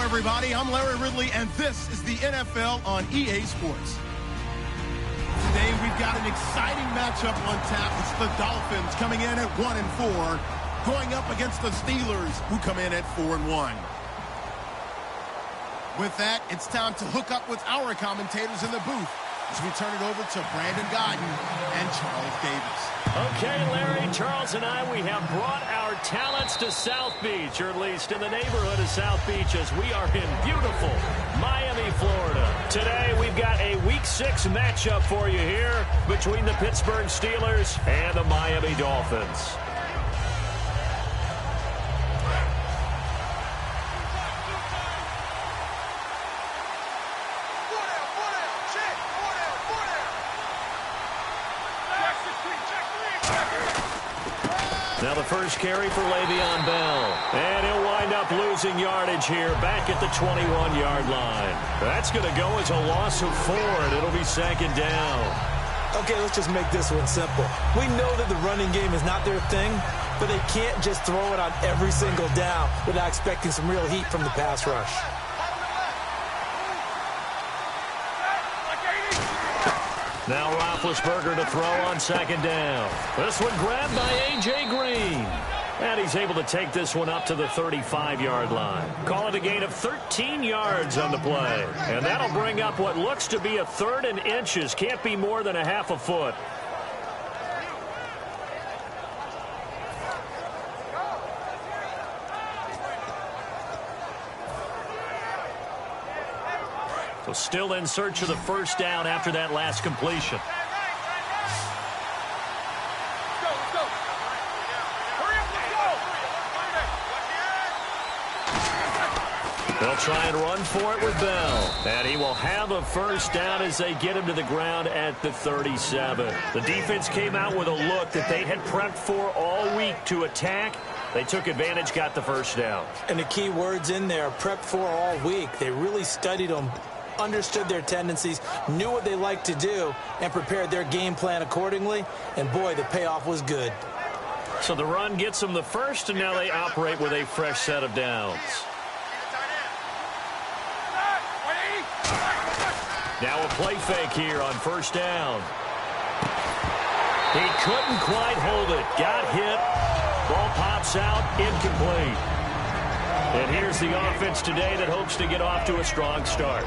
everybody. I'm Larry Ridley, and this is the NFL on EA Sports. Today, we've got an exciting matchup on tap. It's the Dolphins coming in at 1-4, going up against the Steelers, who come in at 4-1. With that, it's time to hook up with our commentators in the booth as we turn it over to Brandon Godden and Charles Davis. Okay, Larry, Charles and I, we have brought our talents to South Beach, or at least in the neighborhood of South Beach, as we are in beautiful Miami, Florida. Today, we've got a Week 6 matchup for you here between the Pittsburgh Steelers and the Miami Dolphins. Now the first carry for Le'Veon Bell. And he'll wind up losing yardage here back at the 21-yard line. That's going to go as a loss of 4, and it'll be second down. Okay, let's just make this one simple. We know that the running game is not their thing, but they can't just throw it on every single down without expecting some real heat from the pass rush. Now Roethlisberger to throw on second down. This one grabbed by A.J. Green. And he's able to take this one up to the 35-yard line. Call it a gain of 13 yards on the play. And that'll bring up what looks to be a 3rd and inches. Can't be more than a half a foot. So still in search of the first down after that last completion. They'll try and run for it with Bell. And he will have a first down as they get him to the ground at the 37. The defense came out with a look that they had prepped for all week to attack. They took advantage, got the first down. And the key words in there, prepped for all week. They really studied them, understood their tendencies, knew what they liked to do, and prepared their game plan accordingly. And boy, the payoff was good. So the run gets them the first, and now they operate with a fresh set of downs. Now a play fake here on first down. He couldn't quite hold it. Got hit. Ball pops out. Incomplete. And here's the offense today that hopes to get off to a strong start.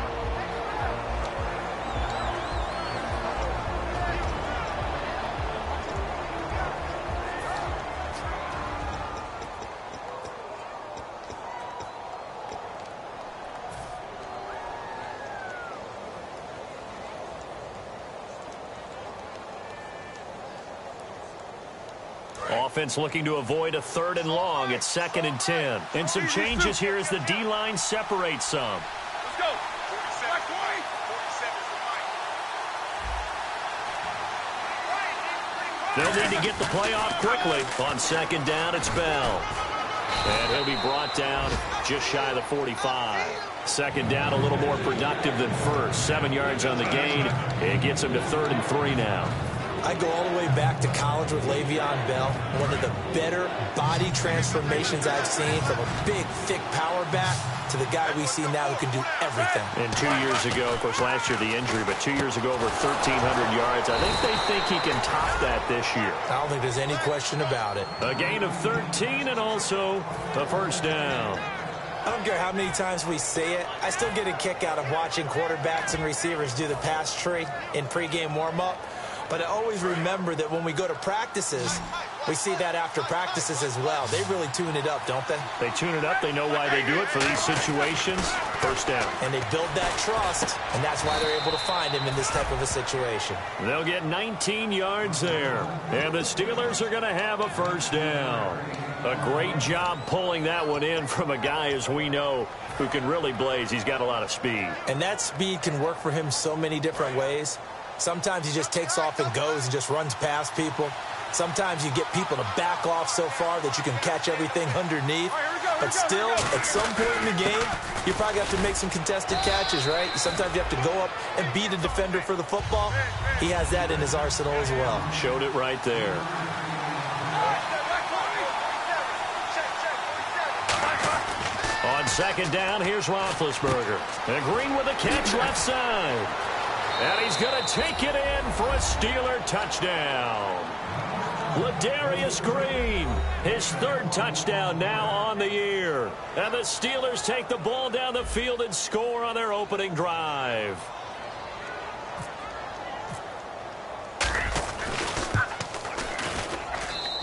Offense looking to avoid a 3rd and long. It's 2nd and 10. And some changes here as the D-line separates some. Let's go. 47. They'll need to get the play off quickly. On second down, it's Bell. And he'll be brought down just shy of the 45. Second down, a little more productive than first. 7 yards on the gain. It gets him to 3rd and 3 now. I go all the way back to college with Le'Veon Bell. One of the better body transformations I've seen, from a big, thick power back to the guy we see now who can do everything. And 2 years ago, of course, last year the injury, but 2 years ago over 1,300 yards. I think they think he can top that this year. I don't think there's any question about it. A gain of 13 and also a first down. I don't care how many times we say it. I still get a kick out of watching quarterbacks and receivers do the pass tree in pregame warm-up. But I always remember that when we go to practices, we see that after practices as well. They really tune it up, don't they? They tune it up. They know why they do it for these situations. First down. And they build that trust, and that's why they're able to find him in this type of a situation. They'll get 19 yards there. And the Steelers are going to have a first down. A great job pulling that one in from a guy, as we know, who can really blaze. He's got a lot of speed. And that speed can work for him so many different ways. Sometimes he just takes off and goes and just runs past people. Sometimes you get people to back off so far that you can catch everything underneath. But still, at some point in the game, you probably have to make some contested catches, right? Sometimes you have to go up and beat a defender for the football. He has that in his arsenal as well. Showed it right there. On second down, here's Roethlisberger. And Green with a catch left side. And he's going to take it in for a Steeler touchdown. Ladarius Green, his third touchdown now on the year. And the Steelers take the ball down the field and score on their opening drive.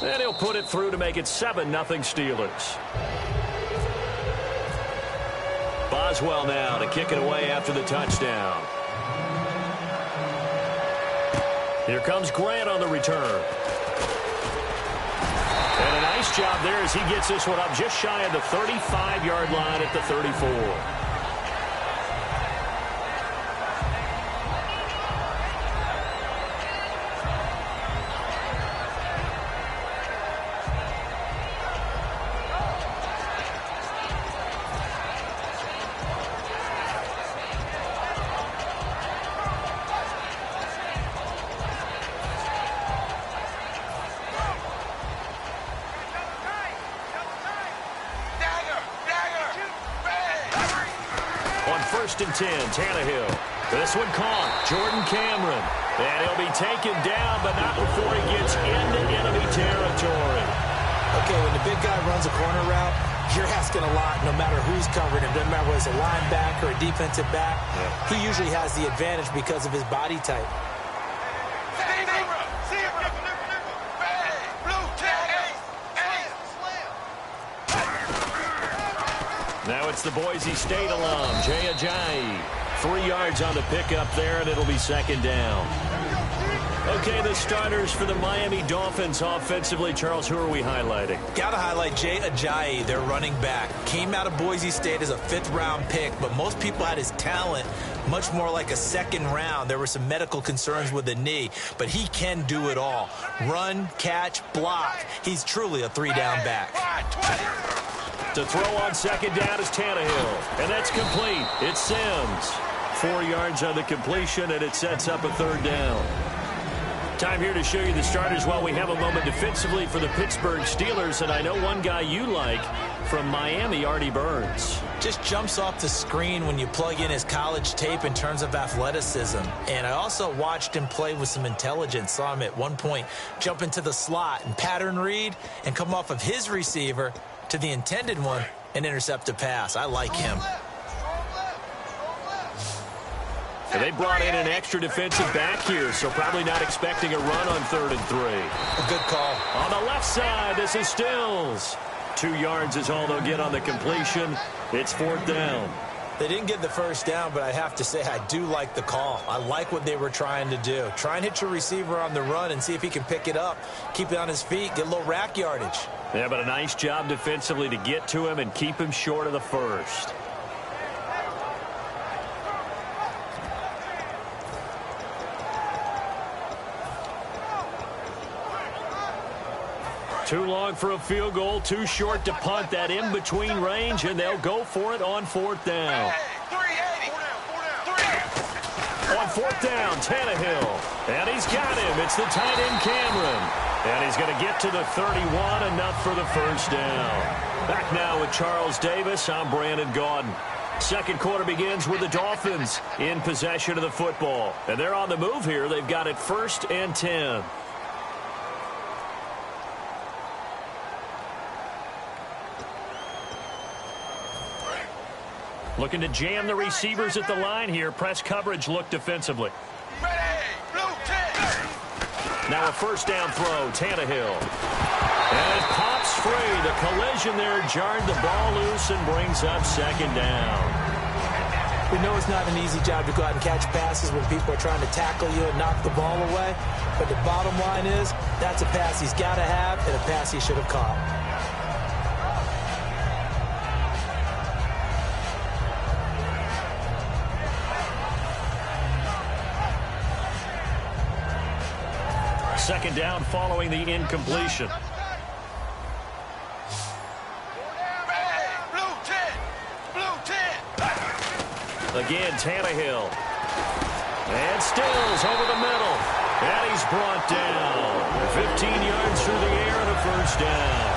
And he'll put it through to make it 7-0 Steelers. Boswell now to kick it away after the touchdown. Here comes Grant on the return. And a nice job there as he gets this one up just shy of the 35-yard line at the 34. First and 10, Tannehill. This one caught, Jordan Cameron. And he'll be taken down, but not before he gets into enemy territory. Okay, when the big guy runs a corner route, you're asking a lot no matter who's covering him. Doesn't matter whether it's a linebacker or a defensive back. Yeah. He usually has the advantage because of his body type. Now it's the Boise State alum, Jay Ajayi. 3 yards on the pickup there, and it'll be second down. Okay, the starters for the Miami Dolphins offensively. Charles, who are we highlighting? Got to highlight Jay Ajayi, their running back. Came out of Boise State as a 5th-round pick, but most people had his talent much more like a 2nd round. There were some medical concerns with the knee, but he can do it all. Run, catch, block. He's truly a 3-down back. To throw on second down is Tannehill. And that's complete. It's Sims. 4 yards on the completion, and it sets up a 3rd down. Time here to show you the starters while we have a moment defensively for the Pittsburgh Steelers. And I know one guy you like from Miami, Artie Burns. Just jumps off the screen when you plug in his college tape in terms of athleticism. And I also watched him play with some intelligence. Saw him at one point jump into the slot and pattern read and come off of his receiver to the intended one and intercept a pass. I like him. And they brought in an extra defensive back here, so probably not expecting a run on 3rd and 3. A good call. On the left side, this is Stills. 2 yards is all they'll get on the completion. It's 4th down. They didn't get the first down, but I have to say I do like the call. I like what they were trying to do. Try and hit your receiver on the run and see if he can pick it up, keep it on his feet, get a little rack yardage. Yeah, but a nice job defensively to get to him and keep him short of the first. Too long for a field goal, too short to punt. That in-between range, and they'll go for it on 4th down. On 4th down, Tannehill. And he's got him. It's the tight end, Cameron. And he's going to get to the 31, enough for the first down. Back now with Charles Davis. I'm Brandon Gaudin. Second quarter begins with the Dolphins in possession of the football. And they're on the move here. They've got it 1st and 10. Looking to jam the receivers at the line here. Press coverage look defensively. Now a 1st down throw, Tannehill. And it pops free. The collision there jarred the ball loose and brings up 2nd down. We know it's not an easy job to go out and catch passes when people are trying to tackle you and knock the ball away. But the bottom line is that's a pass he's got to have and a pass he should have caught. Second down following the incompletion. Again, Tannehill. And Stills over the middle. And he's brought down. 15 yards through the air and a 1st down.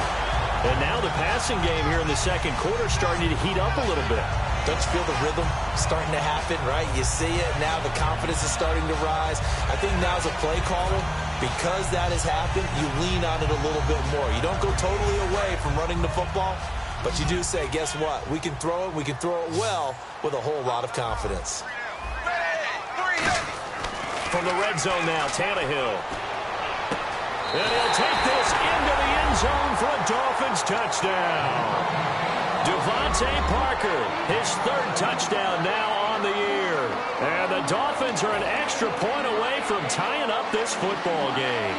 And now the passing game here in the second quarter starting to heat up a little bit. Don't you feel the rhythm starting to happen, right? You see it. Now the confidence is starting to rise. I think now as a play caller, because that has happened, you lean on it a little bit more. You don't go totally away from running the football, but you do say, guess what? We can throw it. We can throw it well with a whole lot of confidence. From the red zone now, Tannehill. And he'll take this into the end zone for a Dolphins touchdown. Devontae Parker, his third touchdown now on the year. And the Dolphins are an extra point away from tying up this football game.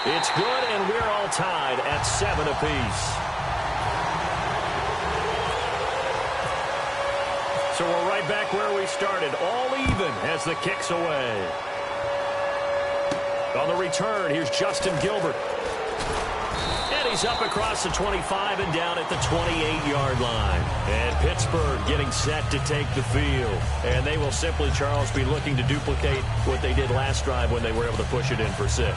It's good, and we're all tied at 7 apiece. So we're right back where we started, all even as the kick's away. On the return, here's Justin Gilbert. And he's up across the 25 and down at the 28-yard line. And Pittsburgh getting set to take the field. And they will simply, Charles, be looking to duplicate what they did last drive when they were able to push it in for 6.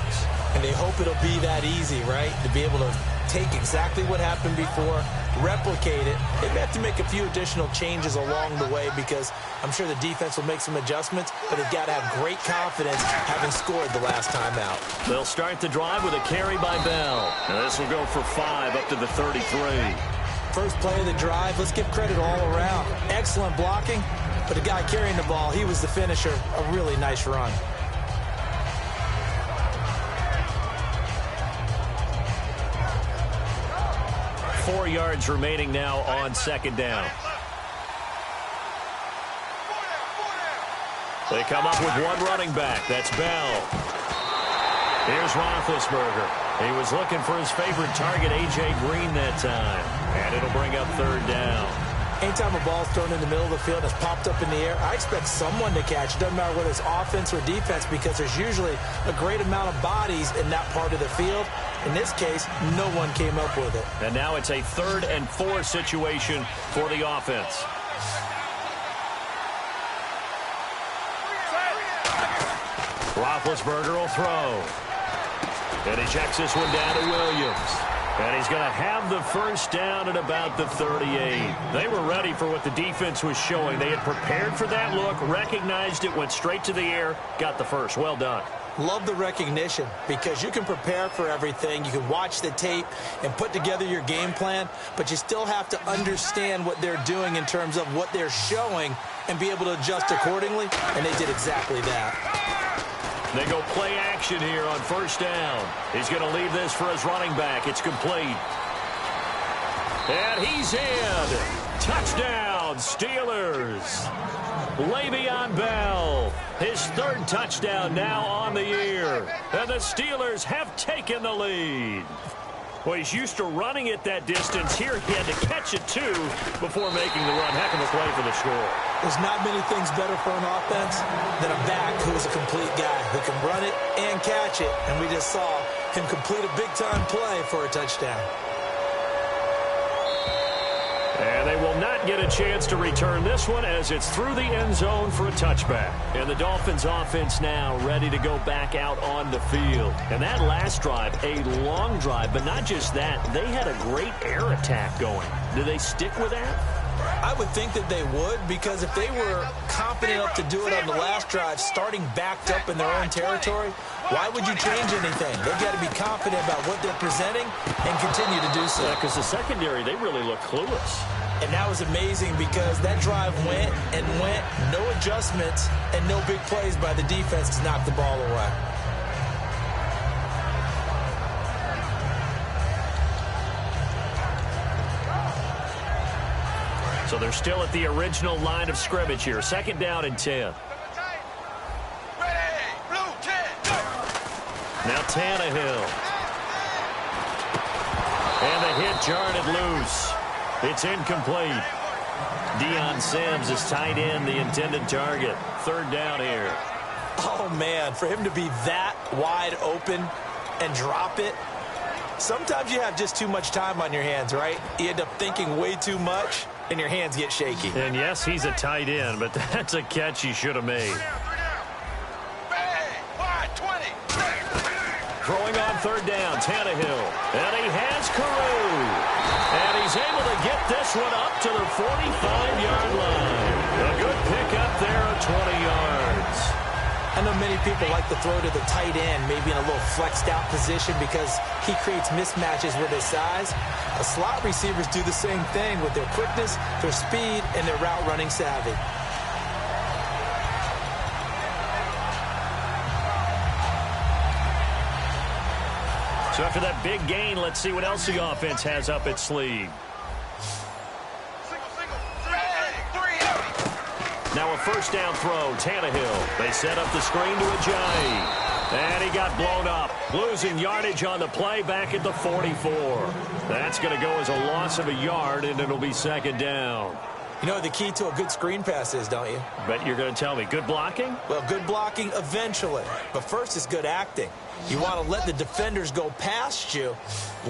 And they hope it'll be that easy, right? To be able to take exactly what happened before, replicate it. They may have to make a few additional changes along the way because I'm sure the defense will make some adjustments, but they've got to have great confidence having scored the last time out. They'll start the drive with a carry by Bell. And this will go for 5 up to the 33. First play of the drive, let's give credit all around. Excellent blocking, but the guy carrying the ball, he was the finisher. A really nice run. Four yards remaining now on second down. They come up with one running back. That's Bell. Here's Roethlisberger. He was looking for his favorite target, A.J. Green, that time. And it'll bring up third down. Anytime a ball's thrown in the middle of the field and it's popped up in the air, I expect someone to catch. It doesn't matter whether it's offense or defense because there's usually a great amount of bodies in that part of the field. In this case, no one came up with it. And now it's a 3rd and 4 situation for the offense. Roethlisberger will throw. And he checks this one down to Williams. And he's going to have the first down at about the 38. They were ready for what the defense was showing. They had prepared for that look, recognized it, went straight to the air, got the first. Well done. Love the recognition because you can prepare for everything. You can watch the tape and put together your game plan, but you still have to understand what they're doing in terms of what they're showing and be able to adjust accordingly, and they did exactly that. They go play action here on first down. He's going to leave this for his running back. It's complete. And he's in. Touchdown, Steelers. Le'Veon Bell, his 3rd touchdown now on the year. And the Steelers have taken the lead. Well, he's used to running it that distance. Here he had to catch it, too, before making the run. Heck of a play for the score. There's not many things better for an offense than a back who is a complete guy who can run it and catch it. And we just saw him complete a big-time play for a touchdown. And they will not get a chance to return this one as it's through the end zone for a touchback. And the Dolphins offense now ready to go back out on the field. And that last drive, a long drive, but not just that. They had a great air attack going. Do they stick with that? I would think that they would because if they were confident enough to do it on the last drive, starting backed up in their own territory, why would you change anything? They've got to be confident about what they're presenting and continue to do so. Yeah, because the secondary, they really look clueless. And that was amazing because that drive went and went, no adjustments and no big plays by the defense to knock the ball away. So they're still at the original line of scrimmage here. 2nd down and 10. Now Tannehill. And the hit jarred it loose. It's incomplete. Deion Sims is tight end, the intended target. 3rd down here. Oh, man, for him to be that wide open and drop it, sometimes you have just too much time on your hands, right? You end up thinking way too much, and your hands get shaky. And, yes, he's a tight end, but that's a catch he should have made. throwing on third down, Tannehill. And he has Carew. And he's able to get this one up to the 45-yard line. A good pickup there of 20 yards. I know many people like to throw to the tight end, maybe in a little flexed out position because he creates mismatches with his size. The slot receivers do the same thing with their quickness, their speed, and their route running savvy. So after that big gain, let's see what else the offense has up its sleeve. Now a first down throw, Tannehill. They set up the screen to Ajayi. And he got blown up. Losing yardage on the play back at the 44. That's going to go as a loss of a yard, and it'll be second down. You know what the key to a good screen pass is, don't you? Bet you're going to tell me. Good blocking? Well, good blocking eventually. But first is good acting. You want to let the defenders go past you,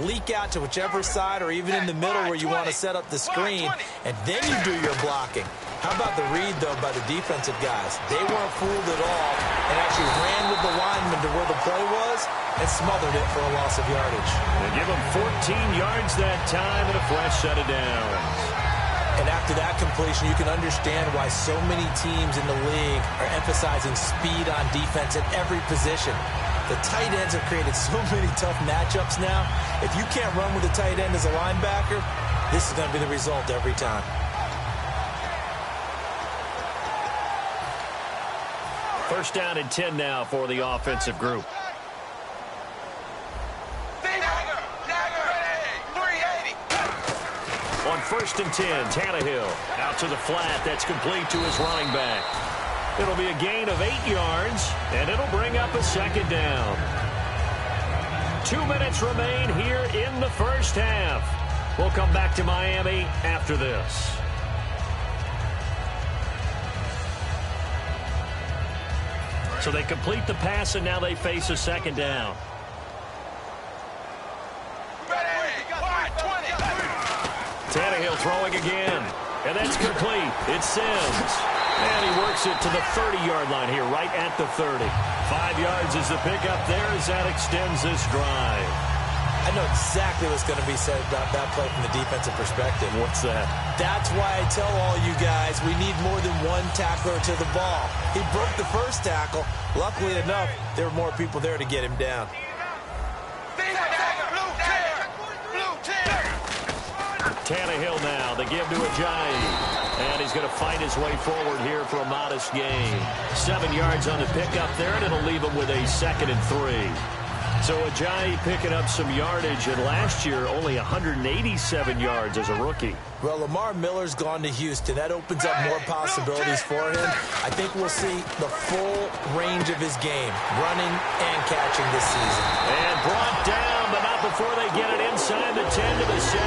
leak out to whichever side or even in the middle where you want to set up the screen, and then you do your blocking. How about the read, though, by the defensive guys? They weren't fooled at all and actually ran with the lineman to where the play was and smothered it for a loss of yardage. They give them 14 yards that time and a fresh set of downs. And after that completion, you can understand why so many teams in the league are emphasizing speed on defense at every position. The tight ends have created so many tough matchups now. If you can't run with a tight end as a linebacker, this is going to be the result every time. First down and 10 now for the offensive group. On first and 10, Tannehill out to the flat. That's complete to his running back. It'll be a gain of 8 yards, and it'll bring up a second down. 2 minutes remain here in the first half. We'll come back to Miami after this. So they complete the pass, and now they face a second down. Tannehill throwing again, and that's complete. It's Sims, and he works it to the 30-yard line here, right at the 30. 5 yards is the pickup there as that extends this drive. I know exactly what's going to be said about that play from the defensive perspective. What's that? That's why I tell all you guys we need more than one tackler to the ball. He broke the first tackle. Luckily enough, there were more people there to get him down. Tannehill now, they give to Ajayi. And he's going to fight his way forward here for a modest gain. 7 yards on the pickup there, and it'll leave him with a 2nd and 3. So Ajayi picking up some yardage, and last year only 187 yards as a rookie. Well, Lamar Miller's gone to Houston. That opens up more possibilities for him. I think we'll see the full range of his game, running and catching this season. And brought down, but not before they get it inside the 10 to the 7.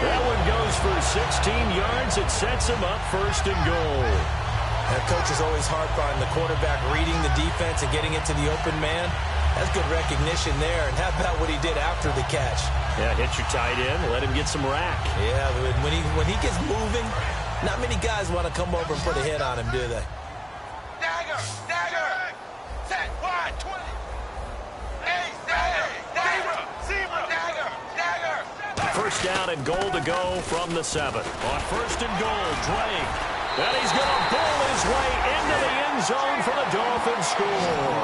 That one goes for 16 yards. It sets him up first and goal. And coach is always harp on the quarterback reading the defense and getting into the open man. That's good recognition there. And how about what he did after the catch? Yeah, hit your tight end, let him get some rack. Yeah, when he gets moving, not many guys want to come over and put a hit on him, do they? Dagger! Set, wide, 20. First down and goal to go from the 7. On first and goal, Drake. And he's going to bull his way into the end zone for the Dolphins score.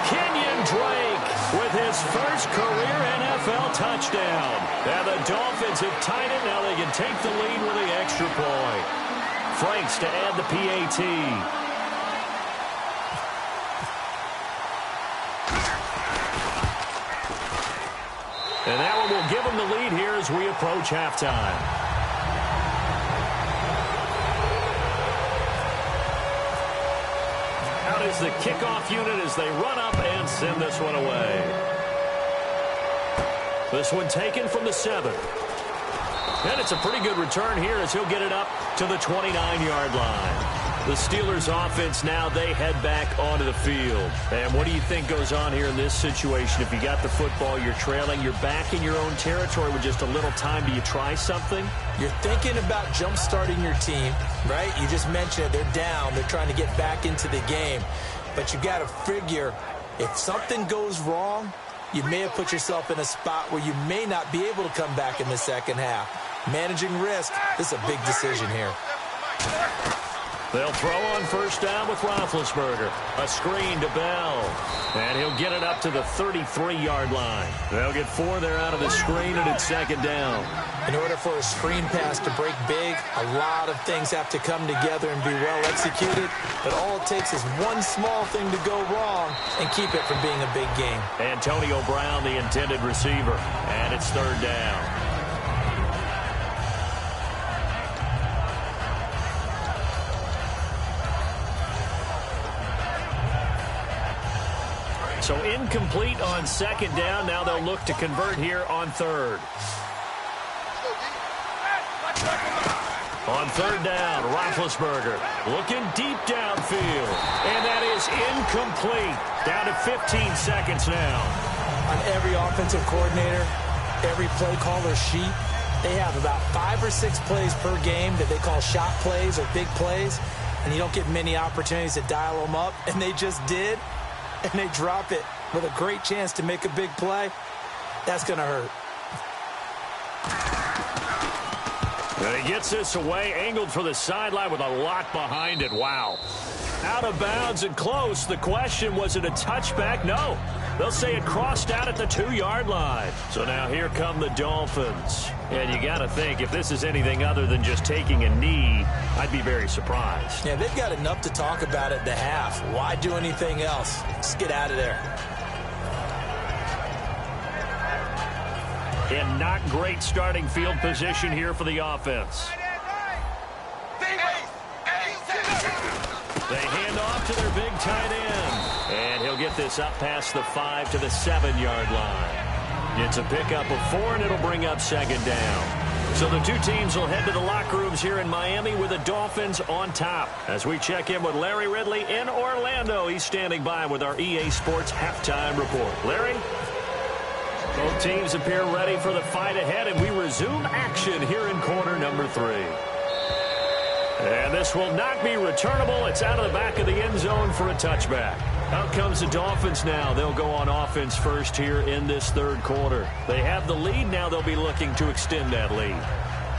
Kenyon Drake with his first career NFL touchdown. And the Dolphins have tied it. Now they can take the lead with the extra point. Franks to add the PAT. And that one will give them the lead here as we approach halftime. Out is the kickoff unit as they run up and send this one away. This one taken from the 7. And it's a pretty good return here as he'll get it up to the 29-yard line. The Steelers offense now, they head back onto the field. And what do you think goes on here in this situation? If you got the football, you're trailing, you're back in your own territory with just a little time. Do you try something? You're thinking about jump-starting your team, right? You just mentioned it. They're down. They're trying to get back into the game. But you got to figure, if something goes wrong, you may have put yourself in a spot where you may not be able to come back in the second half. Managing risk, this is a big decision here. They'll throw on first down with Roethlisberger. A screen to Bell. And he'll get it up to the 33-yard line. They'll get 4 there out of the screen, and it's second down. In order for a screen pass to break big, a lot of things have to come together and be well executed. But all it takes is one small thing to go wrong and keep it from being a big game. Antonio Brown, the intended receiver. And it's third down. So incomplete on second down. Now they'll look to convert here on third. On third down, Roethlisberger looking deep downfield. And that is incomplete. Down to 15 seconds now. On every offensive coordinator, every play caller sheet, they have about 5 or 6 plays per game that they call shot plays or big plays. And you don't get many opportunities to dial them up. And they just did. And they drop it with a great chance to make a big play. That's going to hurt. And he gets this away, angled for the sideline with a lot behind it. Wow. Out of bounds and close. The question, was it a touchback? No. They'll say it crossed out at the 2-yard line. So now here come the Dolphins. And you got to think, if this is anything other than just taking a knee, I'd be very surprised. Yeah, they've got enough to talk about at the half. Why do anything else? Just get out of there. And not great starting field position here for the offense. They hand off to their big tight end. And he'll get this up past the 5 to the 7-yard line. It's a pickup of 4, and it'll bring up second down. So the two teams will head to the locker rooms here in Miami with the Dolphins on top. As we check in with Larry Ridley in Orlando, he's standing by with our EA Sports halftime report. Larry? Both teams appear ready for the fight ahead, and we resume action here in quarter number 3. And this will not be returnable. It's out of the back of the end zone for a touchback. Out comes the Dolphins now. They'll go on offense first here in this third quarter. They have the lead. Now they'll be looking to extend that lead.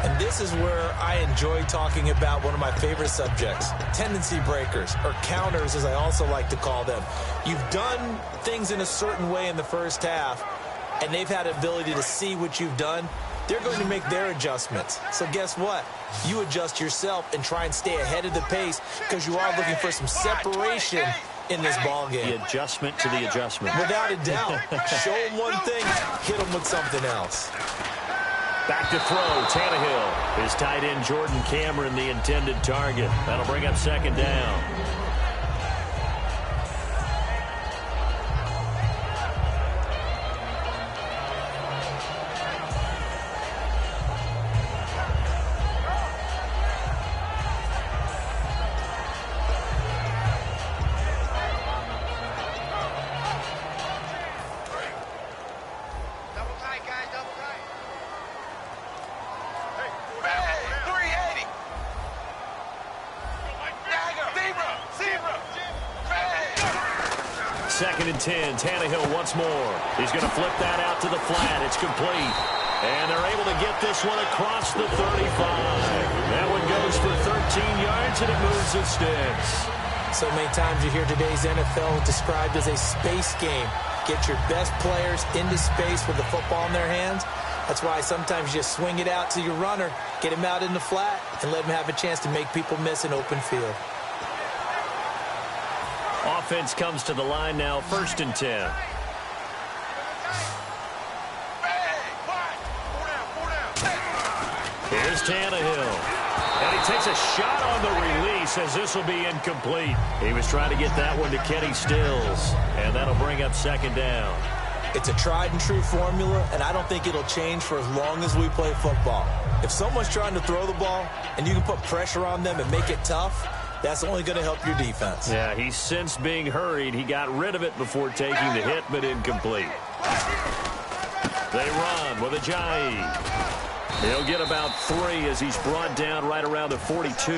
And this is where I enjoy talking about one of my favorite subjects, tendency breakers, or counters as I also like to call them. You've done things in a certain way in the first half, and they've had the ability to see what you've done. They're going to make their adjustments. So guess what? You adjust yourself and try and stay ahead of the pace because you are looking for some separation in this ball game. The adjustment to the adjustment. Without a doubt. Show them one thing, hit them with something else. Back to throw, Tannehill. His tight end, Jordan Cameron, the intended target. That'll bring up second down. Second and 10, Tannehill once more. He's going to flip that out to the flat. It's complete. And they're able to get this one across the 35. That one goes for 13 yards, and it moves the sticks. So many times you hear today's NFL described as a space game. Get your best players into space with the football in their hands. That's why sometimes you just swing it out to your runner, get him out in the flat, and let him have a chance to make people miss an open field. Offense comes to the line now, first and 10. Here's Tannehill. And he takes a shot on the release as this will be incomplete. He was trying to get that one to Kenny Stills. And that'll bring up second down. It's a tried and true formula, and I don't think it'll change for as long as we play football. If someone's trying to throw the ball and you can put pressure on them and make it tough, that's only going to help your defense. Yeah, he's since being hurried. He got rid of it before taking the hit, but incomplete. They run with Ajayi. He'll get about 3 as he's brought down right around the 42.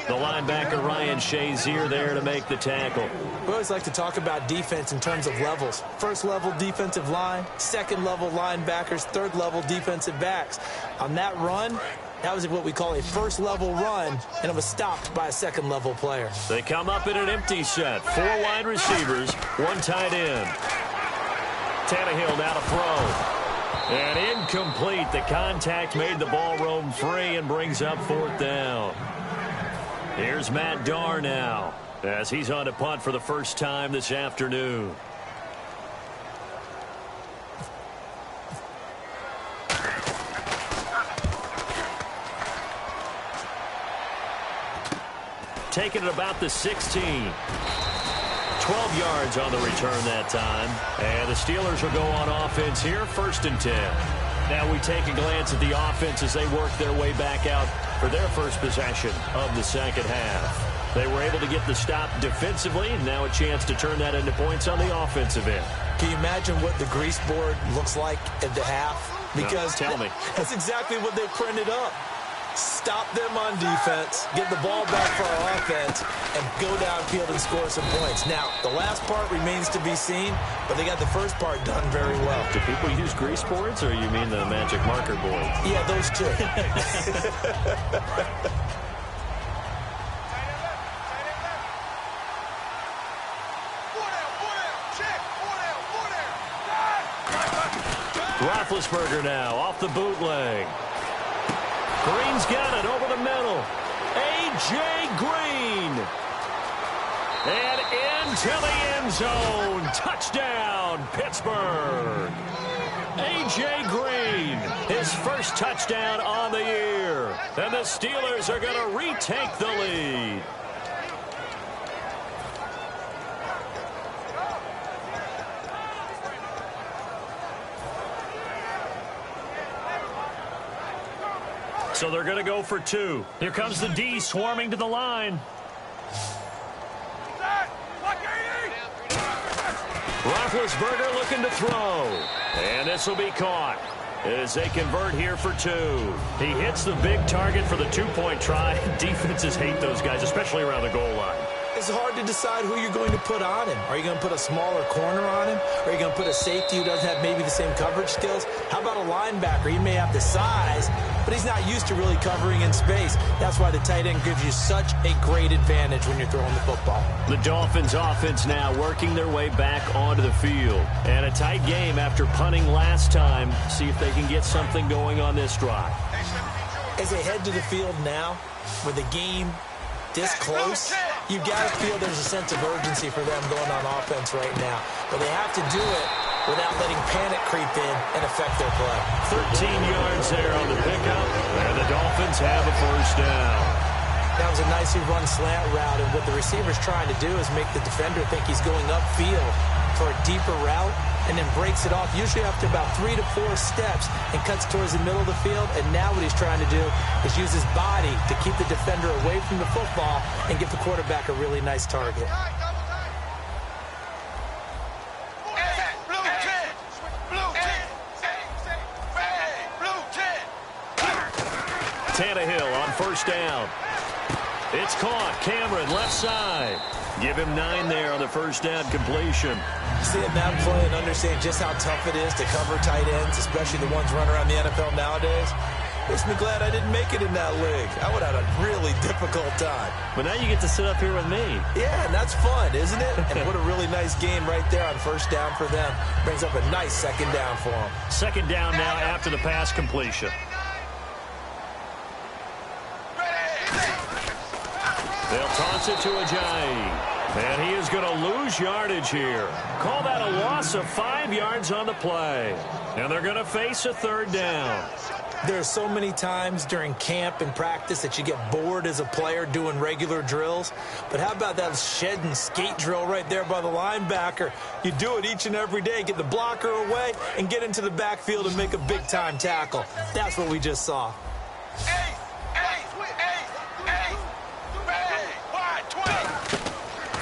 The linebacker, Ryan Shazier, there to make the tackle. We always like to talk about defense in terms of levels. First level defensive line, second level linebackers, third level defensive backs. On that run, that was what we call a first level run, and it was stopped by a second level player. They come up in an empty set. 4 wide receivers, 1 tight end. Tannehill now to throw. And incomplete. The contact made the ball roam free and brings up 4th down. Here's Matt Darr now as he's on to punt for the first time this afternoon. Taking it about the 16. 12 yards on the return that time. And the Steelers will go on offense here, 1st and 10. Now we take a glance at the offense as they work their way back out for their first possession of the second half. They were able to get the stop defensively, and now a chance to turn that into points on the offensive end. Can you imagine what the grease board looks like at the half? Because tell me. That's exactly what they printed up. Stop them on defense, get the ball back for our offense, and go downfield and score some points. Now, the last part remains to be seen, but they got the first part done very well. Do people use grease boards, or you mean the magic marker boards? Yeah, those two. Roethlisberger now off the bootleg. Green's got it over the middle. A.J. Green. And into the end zone. Touchdown, Pittsburgh. A.J. Green, his first touchdown on the year. And the Steelers are going to retake the lead. So they're going to go for 2. Here comes the D swarming to the line. Roethlisberger looking to throw. And this will be caught as they convert here for 2. He hits the big target for the 2-point try. Defenses hate those guys, especially around the goal line. It's hard to decide who you're going to put on him. Are you going to put a smaller corner on him? Or are you going to put a safety who doesn't have maybe the same coverage skills? How about a linebacker? He may have the size, but he's not used to really covering in space. That's why the tight end gives you such a great advantage when you're throwing the football. The Dolphins offense now working their way back onto the field. And a tight game after punting last time. See if they can get something going on this drive. As they head to the field now, with the game this close, you've got to feel there's a sense of urgency for them going on offense right now. But they have to do it without letting panic creep in and affect their play. 13 yards there on the pickup, and the Dolphins have a first down. That was a nicely run slant route, and what the receiver's trying to do is make the defender think he's going upfield for a deeper route, and then breaks it off, usually after about 3 to 4 steps, and cuts towards the middle of the field. And now what he's trying to do is use his body to keep the defender away from the football and give the quarterback a really nice target. Tannehill on first down. It's caught. Cameron left side. Give him 9 there on the first down completion. Seeing that play and understand just how tough it is to cover tight ends, especially the ones running around the NFL nowadays, makes me glad I didn't make it in that league. I would have had a really difficult time. But now you get to sit up here with me. Yeah, and that's fun, isn't it? And what a really nice game right there on first down for them. Brings up a nice second down for them. Second down now after the pass completion. They'll toss it to Ajayi. And he is going to lose yardage here. Call that a loss of 5 yards on the play. And they're going to face a third down. There are so many times during camp and practice that you get bored as a player doing regular drills. But how about that shed and skate drill right there by the linebacker? You do it each and every day. Get the blocker away and get into the backfield and make a big-time tackle. That's what we just saw.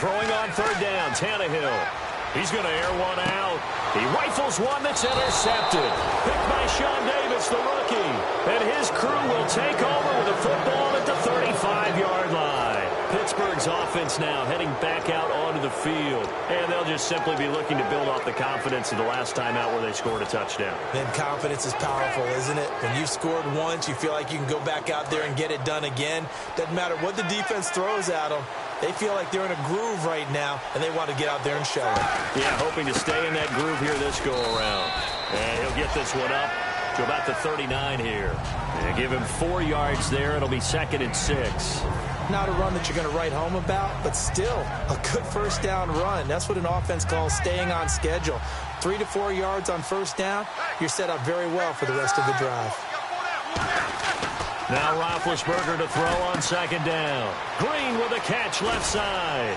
Throwing on third down, Tannehill. He's going to air one out. He rifles one that's intercepted. Picked by Sean Davis, the rookie. And his crew will take over with a football at the 35-yard line. Pittsburgh's offense now heading back out onto the field. And they'll just simply be looking to build off the confidence of the last time out where they scored a touchdown. Then confidence is powerful, isn't it? When you've scored once, you feel like you can go back out there and get it done again. Doesn't matter what the defense throws at them. They feel like they're in a groove right now, and they want to get out there and show it. Yeah, hoping to stay in that groove here this go-around. And he'll get this one up to about the 39 here. And give him 4 yards there. It'll be 2nd and 6. Not a run that you're going to write home about, but still a good first down run. That's what an offense calls staying on schedule. 3 to 4 yards on first down, you're set up very well for the rest of the drive. Now Roethlisberger to throw on 2nd down. Green with a catch left side.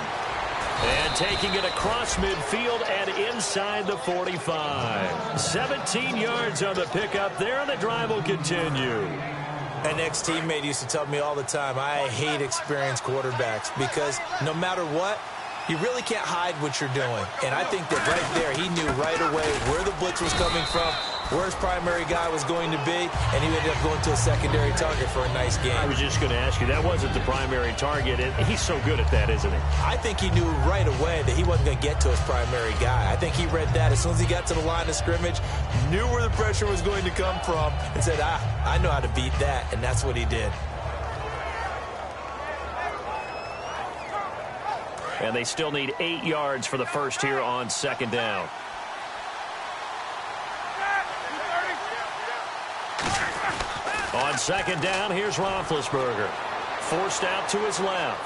And taking it across midfield and inside the 45. 17 yards on the pickup there, and the drive will continue. An ex-teammate used to tell me all the time, I hate experienced quarterbacks because no matter what, you really can't hide what you're doing. And I think that right there, he knew right away where the blitz was coming from, where his primary guy was going to be, and he ended up going to a secondary target for a nice game. I was just going to ask you, that wasn't the primary target, and he's so good at that, isn't he? I think he knew right away that he wasn't going to get to his primary guy. I think he read that as soon as he got to the line of scrimmage, knew where the pressure was going to come from, and said, I know how to beat that, and that's what he did. And they still need 8 yards for the first here on 2nd down. On 2nd down, here's Roethlisberger. Forced out to his left.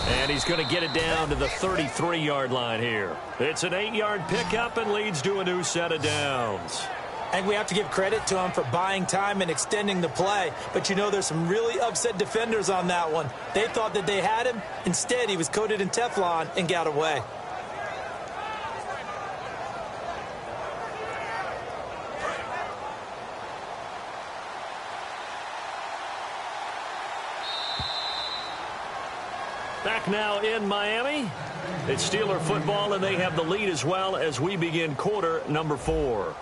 And he's going to get it down to the 33-yard line here. It's an 8-yard pickup and leads to a new set of downs. I think we have to give credit to him for buying time and extending the play. But, you know, there's some really upset defenders on that one. They thought that they had him. Instead, he was coated in Teflon and got away. Back now in Miami. It's Steeler football, and they have the lead as well as we begin quarter number 4.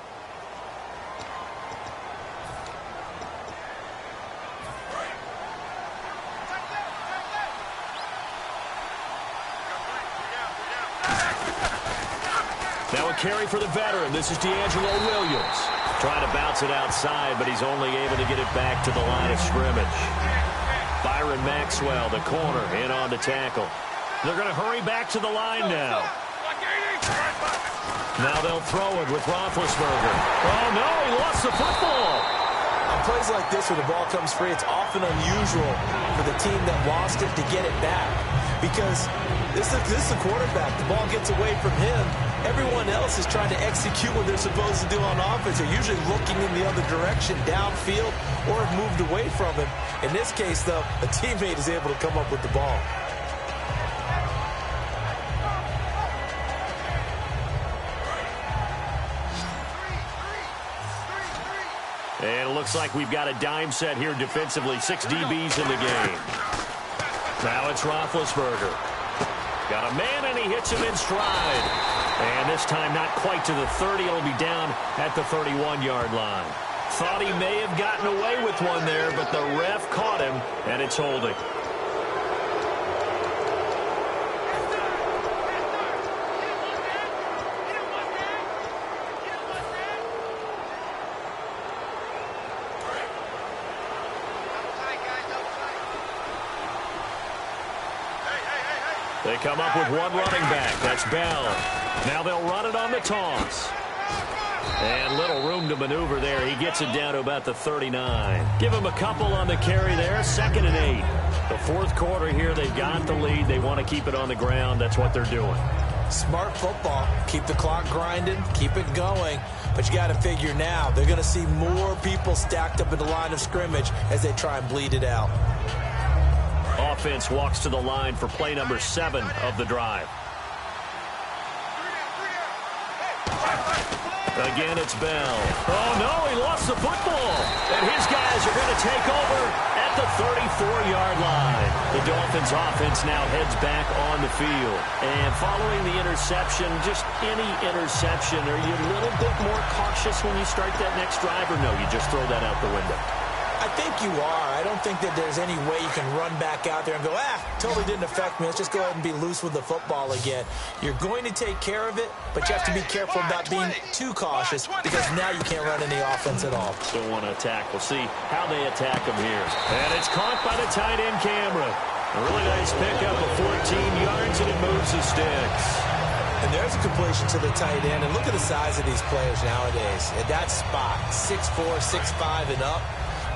Now a carry for the veteran. This is D'Angelo Williams. Trying to bounce it outside, but he's only able to get it back to the line of scrimmage. Byron Maxwell, the corner, in on the tackle. They're going to hurry back to the line now. Now they'll throw it with Roethlisberger. Oh, no, he lost the football. On plays like this where the ball comes free, it's often unusual for the team that lost it to get it back. Because this is a quarterback. The ball gets away from him. Everyone else is trying to execute what they're supposed to do on offense. They're usually looking in the other direction, downfield, or have moved away from him. In this case, though, a teammate is able to come up with the ball. And it looks like we've got a dime set here defensively. 6 DBs in the game. Now it's Roethlisberger. Got a man, and he hits him in stride. And this time not quite to the 30. It'll be down at the 31-yard line. Thought he may have gotten away with one there, but the ref caught him, and it's holding. They come up with one running back. That's Bell. Now they'll run it on the toss. And little room to maneuver there. He gets it down to about the 39. Give him a couple on the carry there. 2nd and 8. The 4th quarter here, they've got the lead. They want to keep it on the ground. That's what they're doing. Smart football. Keep the clock grinding. Keep it going. But you got to figure now, they're going to see more people stacked up in the line of scrimmage as they try and bleed it out. Offense walks to the line for play number 7 of the drive. Again, it's Bell. Oh, no, he lost the football. And his guys are going to take over at the 34-yard line. The Dolphins offense now heads back on the field. And following the interception, just any interception, are you a little bit more cautious when you start that next drive, or no, you just throw that out the window? I think you are. I don't think that there's any way you can run back out there and go, totally didn't affect me. Let's just go ahead and be loose with the football again. You're going to take care of it, but you have to be careful about being too cautious because now you can't run any offense at all. Still want to attack. We'll see how they attack them here. And it's caught by the tight end Cameron. A really nice pickup of 14 yards, and it moves the sticks. And there's a completion to the tight end. And look at the size of these players nowadays. At that spot, 6'4", 6'5", and up.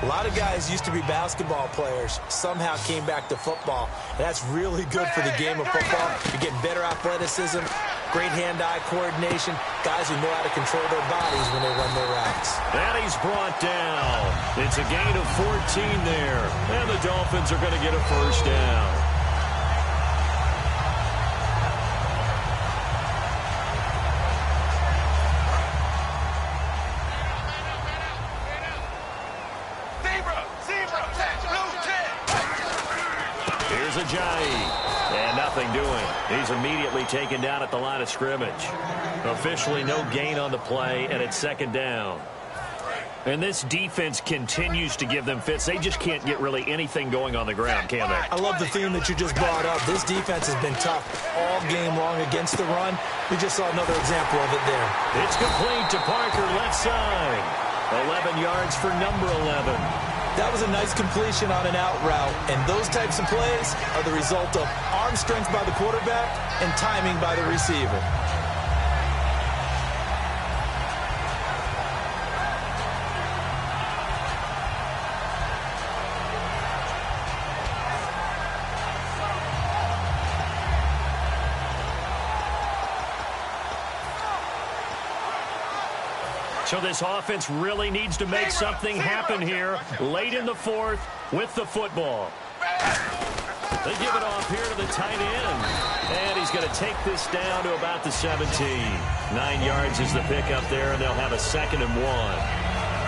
A lot of guys used to be basketball players, somehow came back to football. That's really good for the game of football. You're getting better athleticism, great hand-eye coordination, guys who know how to control their bodies when they run their routes. And he's brought down. It's a gain of 14 there. And the Dolphins are going to get a first down. And nothing doing. He's immediately taken down at the line of scrimmage. Officially no gain on the play, and it's second down. And this defense continues to give them fits. They just can't get really anything going on the ground, can they? I love the theme that you just brought up. This defense has been tough all game long against the run. We just saw another example of it there. It's complete to Parker, left side. 11 yards for number 11. That was a nice completion on an out route, and those types of plays are the result of arm strength by the quarterback and timing by the receiver. So this offense really needs to make something happen here late in the fourth with the football. They give it off here to the tight end. And he's going to take this down to about the 17. 9 yards is the pickup there, and they'll have a 2nd and 1.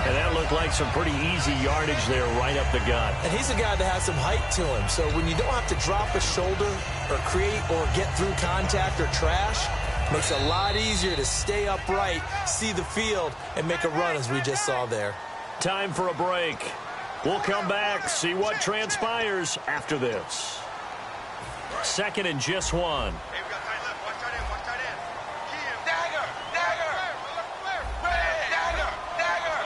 And that looked like some pretty easy yardage there right up the gut. And he's a guy that has some height to him. So when you don't have to drop a shoulder or create or get through contact or trash, makes it a lot easier to stay upright, see the field, and make a run as we just saw there. Time for a break. We'll come back, see what transpires after this. 2nd and just 1. Hey, we got tight left. Watch tight end. Watch tight end. Dagger! Dagger! Dagger! Dagger!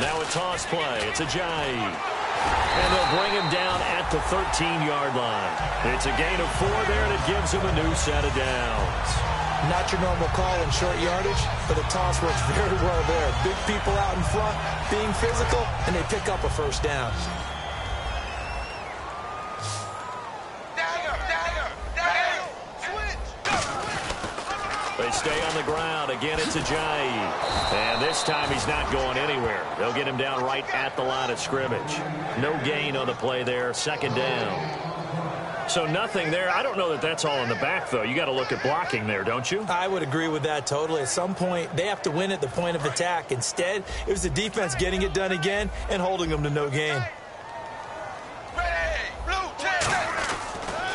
Now a toss play. It's a jive. And they'll bring him down at the 13-yard line. It's a gain of 4 there, and it gives him a new set of downs. Not your normal call in short yardage, but the toss works very well there. Big people out in front, being physical, and they pick up a first down. Dagger! Dagger! Dagger! Switch! They stay on the ground. Again, it's a jive. And this time he's not going anywhere. They'll get him down right at the line of scrimmage. No gain on the play there. 2nd down. So nothing there. I don't know that that's all in the back, though. You got to look at blocking there, don't you? I would agree with that totally. At some point, they have to win at the point of attack. Instead, it was the defense getting it done again and holding them to no gain. Ready! Blue team!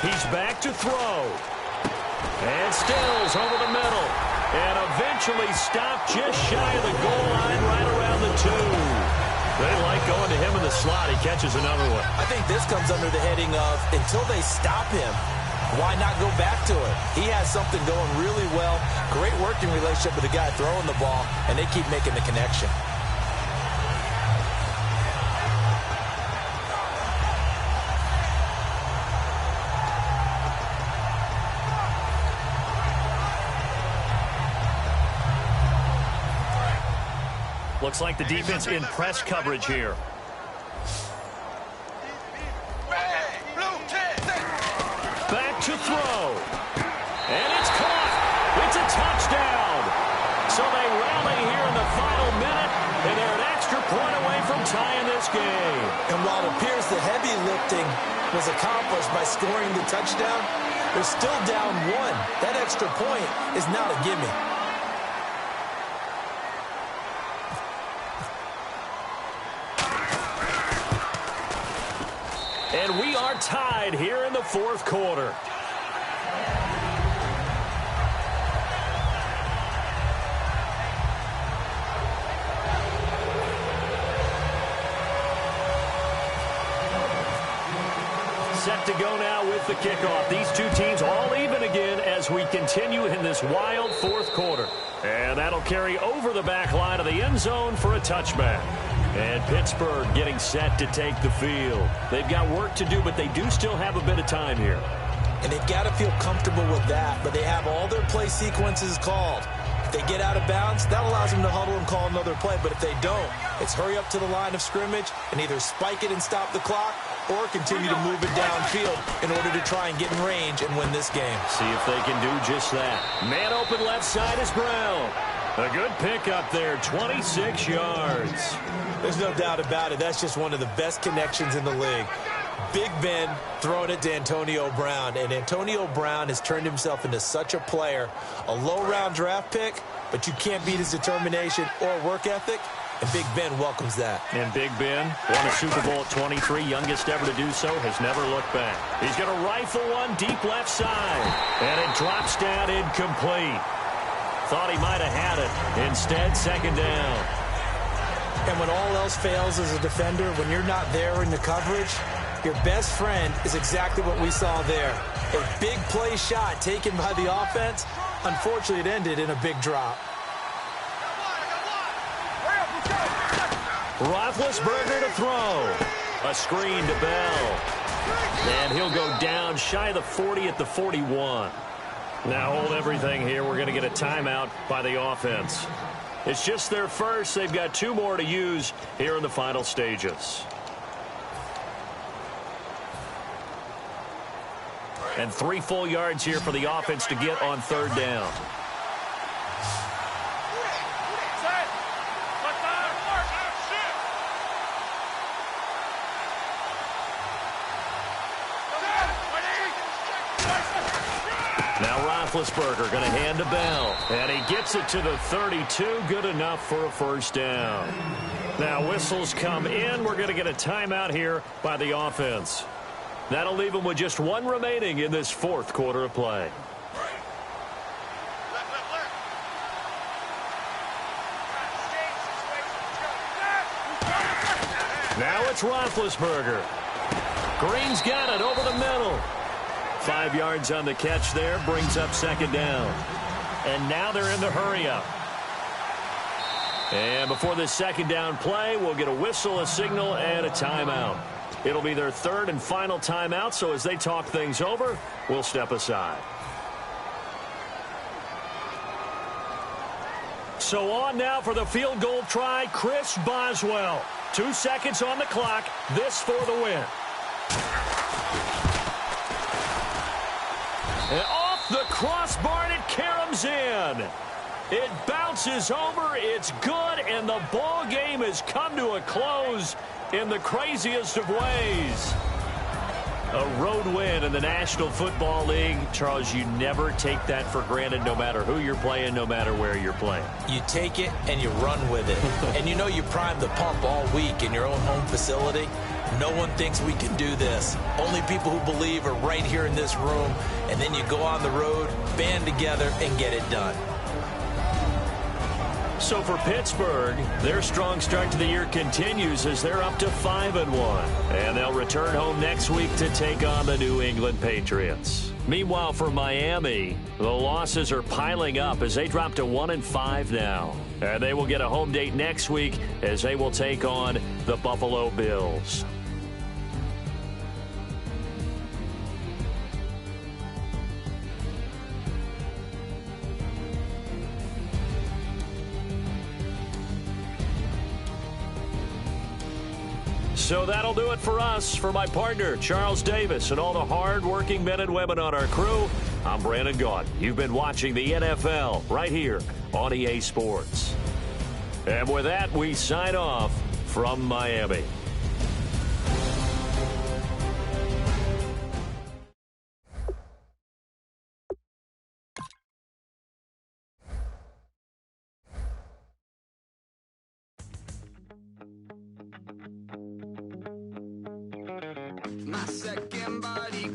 He's back to throw. And Stills over the middle. And eventually stopped just shy of the goal line right around the 2. They like going to him in the slot. He catches another one. I think this comes under the heading of until they stop him, why not go back to it? He has something going really well. Great working relationship with the guy throwing the ball, and they keep making the connection. Looks like the defense in press coverage here. Back to throw. And it's caught. It's a touchdown. So they rally here in the final minute, and they're an extra point away from tying this game. And while it appears the heavy lifting was accomplished by scoring the touchdown, they're still down 1. That extra point is not a gimme. And we are tied here in the fourth quarter. Set to go now with the kickoff. These two teams all even again as we continue in this wild fourth quarter. And that'll carry over the back line of the end zone for a touchback. And Pittsburgh getting set to take the field. They've got work to do, but they do still have a bit of time here. And they've got to feel comfortable with that, but they have all their play sequences called. If they get out of bounds, that allows them to huddle and call another play. But if they don't, it's hurry up to the line of scrimmage and either spike it and stop the clock or continue to move it downfield in order to try and get in range and win this game. See if they can do just that. Man open left side is Brown. A good pickup there, 26 yards. There's no doubt about it. That's just one of the best connections in the league. Big Ben throwing it to Antonio Brown, and Antonio Brown has turned himself into such a player. A low-round draft pick, but you can't beat his determination or work ethic, and Big Ben welcomes that. And Big Ben won a Super Bowl at 23, youngest ever to do so, has never looked back. He's going to rifle one deep left side, and it drops down incomplete. Thought he might have had it. Instead, second down. And when all else fails as a defender, when you're not there in the coverage, your best friend is exactly what we saw there. A big play shot taken by the offense. Unfortunately, it ended in a big drop. Roethlisberger to throw. A screen to Bell. And he'll go down shy of the 40 at the 41. Now hold everything here. We're going to get a timeout by the offense. It's just their first. They've got two more to use here in the final stages. And 3 full yards here for the offense to get on third down. Now Roethlisberger going to hand to Bell. And he gets it to the 32. Good enough for a first down. Now whistles come in. We're going to get a timeout here by the offense. That'll leave them with just one remaining in this fourth quarter of play. Now it's Roethlisberger. Green's got it over the middle. 5 yards on the catch there, brings up second down. And now they're in the hurry-up. And before this second down play, we'll get a whistle, a signal, and a timeout. It'll be their third and final timeout, so as they talk things over, we'll step aside. So on now for the field goal try, Chris Boswell. 2 seconds on the clock, this for the win. And off the crossbar, and it caroms in. It bounces over, it's good, and the ball game has come to a close in the craziest of ways. A road win in the National Football League. Charles, you never take that for granted, no matter who you're playing, no matter where you're playing. You take it and you run with it. And you know you primed the pump all week in your own home facility. No one thinks we can do this. Only people who believe are right here in this room. And then you go on the road, band together, and get it done. So for Pittsburgh, their strong start to the year continues as they're up to 5-1. And they'll return home next week to take on the New England Patriots. Meanwhile, for Miami, the losses are piling up as they drop to 1-5 now. And they will get a home date next week as they will take on the Buffalo Bills. So that'll do it for us. For my partner, Charles Davis, and all the hard-working men and women on our crew, I'm Brandon Gaudin. You've been watching the NFL right here on EA Sports. And with that, we sign off from Miami. My second body